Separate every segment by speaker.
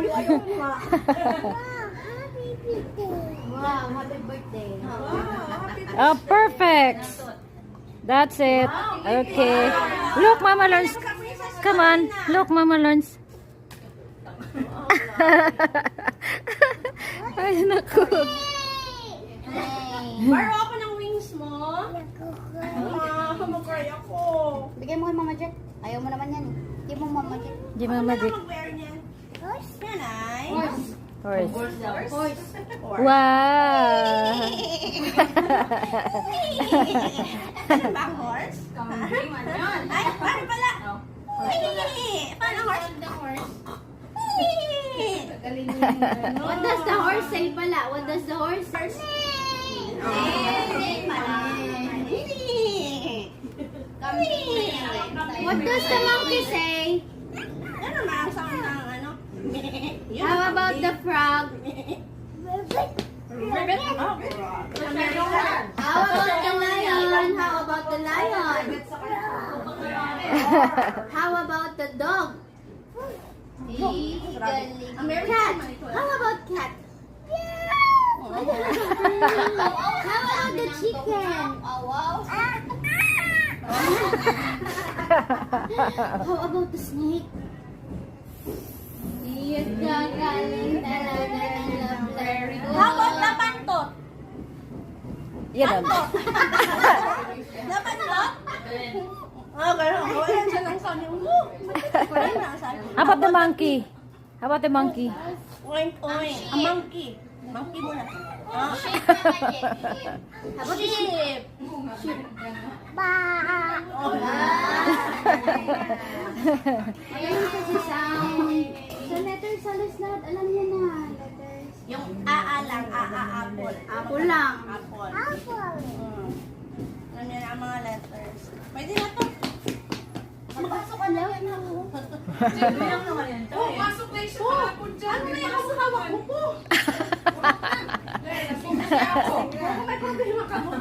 Speaker 1: Ayaw mo.
Speaker 2: Wow, happy birthday.
Speaker 3: Oh, perfect. That's it. Okay. Look, Mama Lawrence. Come on. Look, Mama Lawrence. Ay, naku.
Speaker 1: Baro ako ng wings mo. Mag-cry ako.
Speaker 2: Bigay mo kay Mama Jet. Ayaw mo naman yan. Hindi mo Mama Jet.
Speaker 3: Di Mama Jet.
Speaker 1: Mag-wear niyan. Yan ay.
Speaker 3: Horse.
Speaker 2: Horse.
Speaker 3: Wow.
Speaker 1: Ano ba, horse? Ay, paano pala? Paano horse?
Speaker 2: What does the horse say pala? What does the horse say? What does the monkey say?
Speaker 1: Ano naman ang sound ng ano?
Speaker 2: How about the frog? How about the lion? How about the lion? How about the dog? Cat. How about cat? How about the chicken? How about the snake?
Speaker 1: How about the pantot?
Speaker 3: Yan.
Speaker 1: The pantot? Ah, gano'n. Wala siya ng sound yung wala na sound.
Speaker 3: How about the monkey? How about the monkey?
Speaker 1: Oink, oink. A monkey. Monkey muna. Ah.
Speaker 2: How about the sheep? Ayun kasi sound. Sa letter sa lisnad, alam niya na. Letters.
Speaker 1: Yung aa lang, apple.
Speaker 2: Apple lang.
Speaker 1: Apple. Alam niya na ang mga letters. Pwede na to.
Speaker 2: Pasok ka lang.
Speaker 1: Pasok na yung hapon dyan. Ano na yung hawak mo po? May problema ka mo.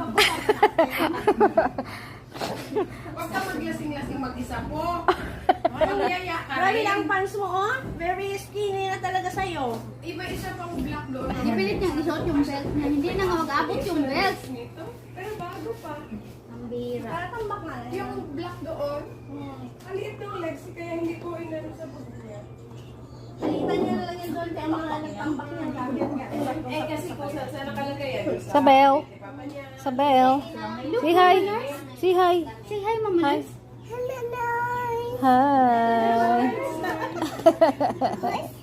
Speaker 4: Huwag ka maglasing-lasing mag-isa po. Mangyaya ka
Speaker 1: Grabe
Speaker 4: rin.
Speaker 1: lang pants mo, oh. Very skinny na talaga sa'yo.
Speaker 4: Iba isa pang black doon.
Speaker 2: Ipilit niyang isuot yung belt niya. Hindi na nga mag-abot yung belt.
Speaker 4: Nito. Pero bago pa.
Speaker 2: Ang bira.
Speaker 1: Para tambak na.
Speaker 4: Yung black doon, ang liit ng legs, kaya hindi ko inano sa buto niya.
Speaker 1: Palitan niya na lang yung doon sa mga nagtambak niya.
Speaker 4: Eh kasi kung sa nakalagay yan.
Speaker 3: Sa bell.
Speaker 4: Papa niya.
Speaker 3: Sa bell. Say hi. Say hi.
Speaker 2: Say hi, Mama.
Speaker 3: Hi.
Speaker 2: Hello.
Speaker 3: Hi.
Speaker 1: Hi.